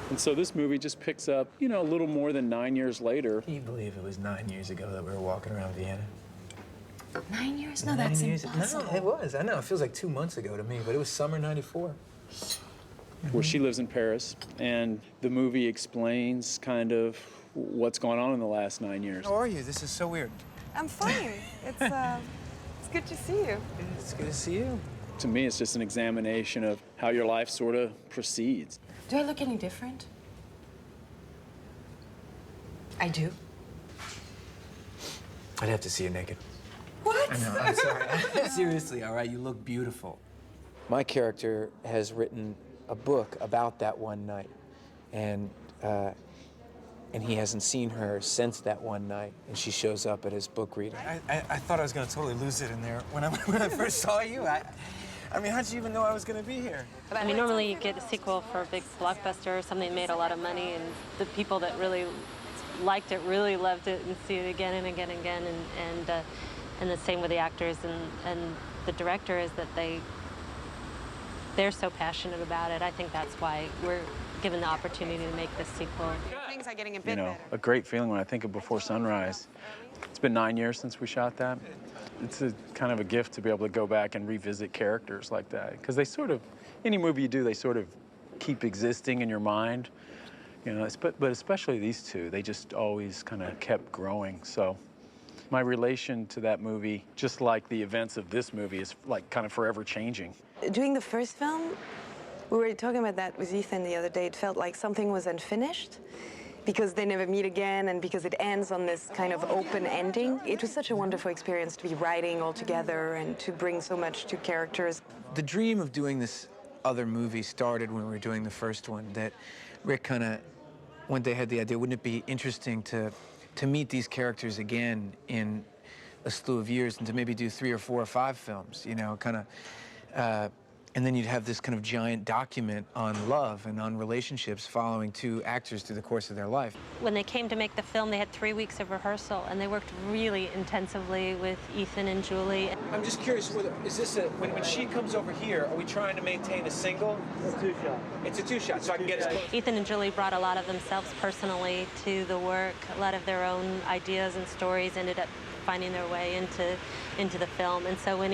And so this movie just picks up, you know, a little more than 9 years later. Can you believe it was 9 years ago that we were walking around Vienna? 9 years? No, that's impossible. No, it was. I know. It feels like 2 months ago to me, but it was summer '94. Where she lives in Paris, and the movie explains kind of what's gone on in the last 9 years. How are you? This is so weird. I'm fine. It's good to see you. It's good to see you. To me, it's just an examination of how your life sort of proceeds. Do I look any different? I do. I'd have to see you naked. What? I know, I'm sorry. Seriously, all right? You look beautiful. My character has written a book about that one night, and he hasn't seen her since that one night, and she shows up at his book reading. I thought I was gonna totally lose it in there. When I first saw you, I mean, how'd you even know I was gonna be here? I mean, normally you get a sequel for a big blockbuster, something that made a lot of money, and the people that really liked it really loved it and see it again and again and again, and the same with the actors and the director is that they're so passionate about it. I think that's why we're given the opportunity to make this sequel. Things are getting a bit better. A great feeling when I think of Before Sunrise. It's been 9 years since we shot that. It's a kind of a gift to be able to go back and revisit characters like that, because they sort of, any movie you do, they sort of keep existing in your mind. You know, but especially these two, they just always kind of kept growing. So my relation to that movie, just like the events of this movie, is like kind of forever changing. Doing the first film, we were talking about that with Ethan the other day. It felt like something was unfinished because they never meet again and because it ends on this kind of open ending. It was such a wonderful experience to be writing all together and to bring so much to characters. The dream of doing this other movie started when we were doing the first one, that Rick kind of, one day had the idea, wouldn't it be interesting to meet these characters again in a slew of years and to maybe do 3 or 4 or 5 films, you know, kind of, and then you'd have this kind of giant document on love and on relationships following 2 actors through the course of their life. When they came to make the film, they had 3 weeks of rehearsal, and they worked really intensively with Ethan and Julie. I'm just curious, is this when she comes over here, are we trying to maintain a single? It's a 2-shot. It's a 2-shot, so I can get as close. Ethan and Julie brought a lot of themselves personally to the work. A lot of their own ideas and stories ended up finding their way into the film. And so when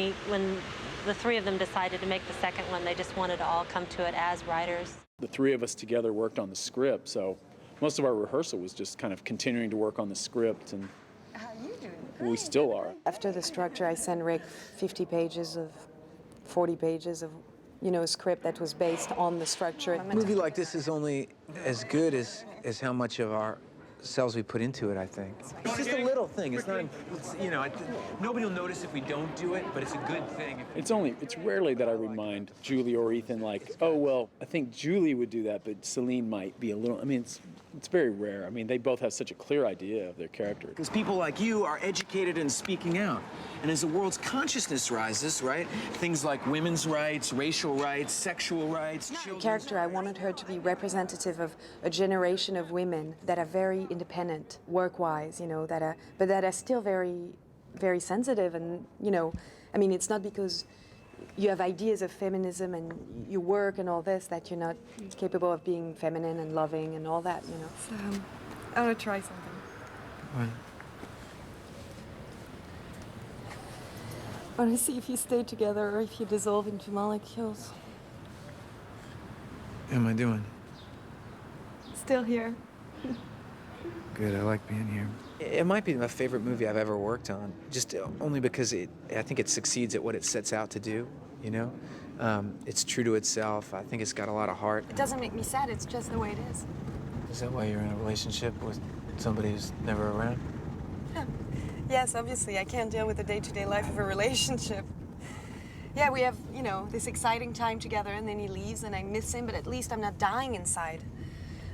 the 3 of them decided to make the second one, they just wanted to all come to it as writers. The 3 of us together worked on the script, so most of our rehearsal was just kind of continuing to work on the script, and How are you doing? we still are. After the structure, I sent Rick 50 pages of, 40 pages of, you know, a script that was based on the structure. A movie like this is only as good as how much of ourselves we put into it, I think. It's just a little thing. It's not, you know, nobody will notice if we don't do it, but it's a good thing. It's rarely that I remind Julie or Ethan, like, oh, well, I think Julie would do that, but Celine might be a little, I mean, it's very rare. I mean, they both have such a clear idea of their character. Because people like you are educated and speaking out. And as the world's consciousness rises, right, things like women's rights, racial rights, sexual rights, The character, I wanted her to be representative of a generation of women that are very independent, work-wise, you know, but that are still very, very sensitive. And, you know, I mean, it's not because you have ideas of feminism and you work and all this that you're not capable of being feminine and loving and all that, you know. So, I want to try something. What? I want to see if you stay together or if you dissolve into molecules. How am I doing? Still here. Good, I like being here. It might be my favorite movie I've ever worked on, just only because I think it succeeds at what it sets out to do, you know? It's true to itself. I think it's got a lot of heart. It doesn't make me sad, it's just the way it is. Is that why you're in a relationship with somebody who's never around? Yes, obviously, I can't deal with the day-to-day life of a relationship. Yeah, we have, you know, this exciting time together and then he leaves and I miss him, but at least I'm not dying inside.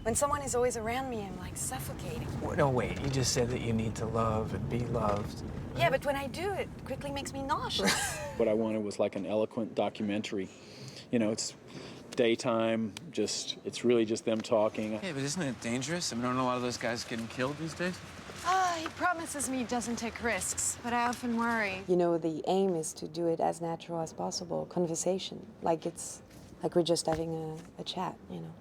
When someone is always around me, I'm like suffocating. No, wait, you just said that you need to love and be loved. Yeah, but when I do, it quickly makes me nauseous. What I wanted was like an eloquent documentary. You know, it's daytime, it's really just them talking. Yeah, but isn't it dangerous? I mean, aren't a lot of those guys getting killed these days? He promises me he doesn't take risks, but I often worry. You know, the aim is to do it as natural as possible, conversation, like we're just having a chat, you know.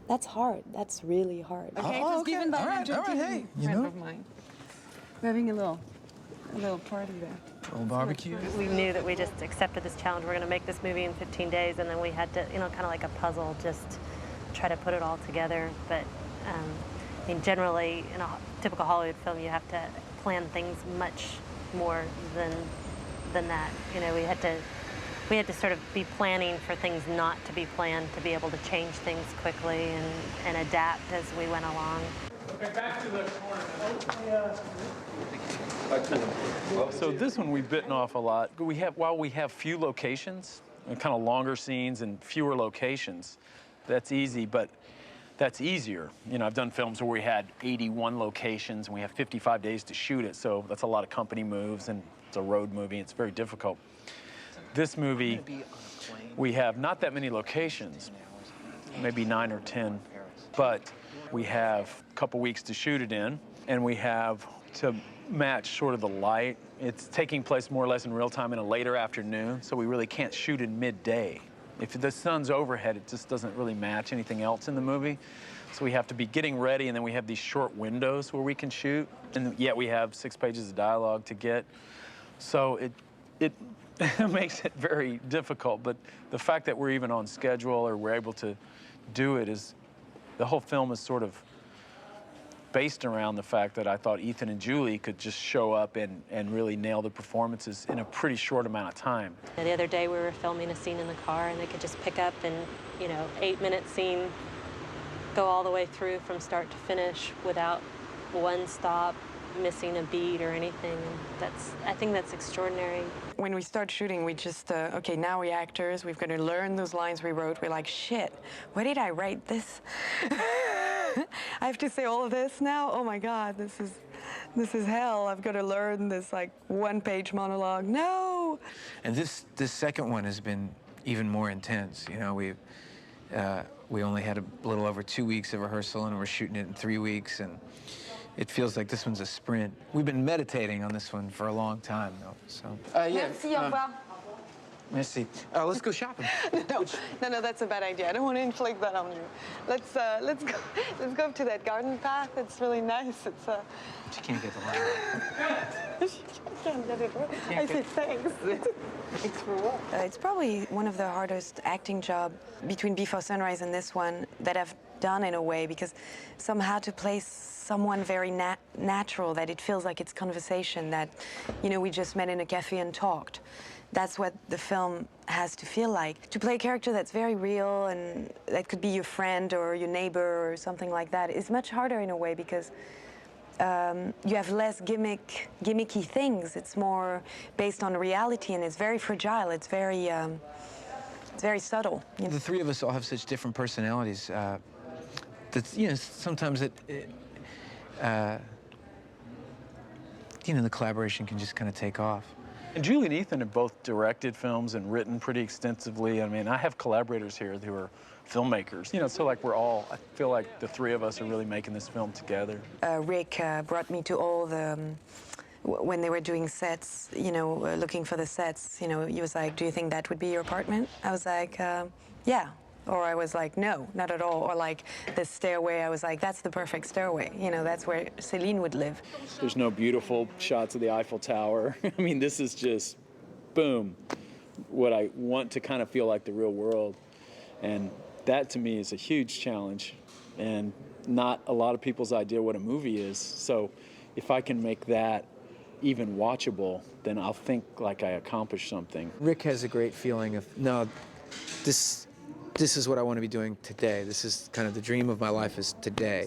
That's hard. That's really hard. Okay, it was given by an Argentinian hey, friend of mine. We're having a little party there. A little barbecue. We knew that we just accepted this challenge. We're going to make this movie in 15 days, and then we had to, you know, kind of like a puzzle, just try to put it all together. But I mean, generally, in a typical Hollywood film, you have to plan things much more than that. You know, we had to sort of be planning for things not to be planned, to be able to change things quickly and adapt as we went along. Okay, back to the corner. So this one we've bitten off a lot. While we have few locations, and kind of longer scenes and fewer locations, that's easy, but that's easier. You know, I've done films where we had 81 locations and we have 55 days to shoot it, so that's a lot of company moves and it's a road movie. It's very difficult. This movie, we have not that many locations, maybe 9 or 10, but we have a couple weeks to shoot it in, and we have to match sort of the light. It's taking place more or less in real time in a later afternoon, so we really can't shoot in midday. If the sun's overhead, it just doesn't really match anything else in the movie. So we have to be getting ready, and then we have these short windows where we can shoot, and yet we have 6 pages of dialogue to get. So it makes it very difficult, but the fact that we're even on schedule or we're able to do it is, the whole film is sort of based around the fact that I thought Ethan and Julie could just show up and really nail the performances in a pretty short amount of time. The other day we were filming a scene in the car, and they could just pick up and, you know, 8-minute scene, go all the way through from start to finish without one stop, missing a beat or anything. And I think that's extraordinary. When we start shooting, we just, okay, now we're actors, we've got to learn those lines we wrote. We're like, shit, where did I write this? I have to say all of this now? Oh my God, this is hell. I've got to learn this like 1-page monologue. No! And this second one has been even more intense. You know, we only had a little over 2 weeks of rehearsal, and we're shooting it in 3 weeks, and it feels like this one's a sprint. We've been meditating on this one for a long time, though. So. Yeah. Merci, au revoir. Merci. Let's go shopping. No, that's a bad idea. I don't want to inflict that on you. Let's go up to that garden path. It's really nice. It's She can't get the line. She can't get it right. I say thanks. Thanks for what? It's probably one of the hardest acting job between Before Sunrise and this one that I've done in a way, because somehow to play someone very natural, that it feels like it's conversation, that, you know, we just met in a cafe and talked. That's what the film has to feel like. To play a character that's very real and that could be your friend or your neighbor or something like that is much harder in a way, because you have less gimmicky things. It's more based on reality, and it's very fragile. It's very subtle. You know? The three of us all have such different personalities. That's, you know, sometimes you know, the collaboration can just kind of take off. And Julie and Ethan have both directed films and written pretty extensively. I mean, I have collaborators here who are filmmakers. You know, so like I feel like the three of us are really making this film together. Rick brought me to all the, when they were doing sets, you know, looking for the sets, you know, he was like, do you think that would be your apartment? I was like, yeah. Or I was like, no, not at all. Or like the stairway, I was like, that's the perfect stairway. You know, that's where Céline would live. There's no beautiful shots of the Eiffel Tower. I mean, this is just, boom, what I want to kind of feel like the real world. And that to me is a huge challenge, and not a lot of people's idea what a movie is. So if I can make that even watchable, then I'll think like I accomplished something. Rick has a great feeling of, no, this is what I want to be doing today. This is kind of the dream of my life, is today.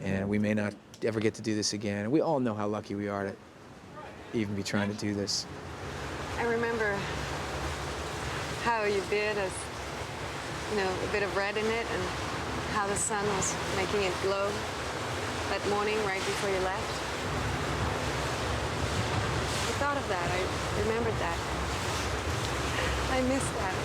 And we may not ever get to do this again. And we all know how lucky we are to even be trying to do this. I remember how you did, as, you know, a bit of red in it, and how the sun was making it glow that morning right before you left. I thought of that. I remembered that. I missed that.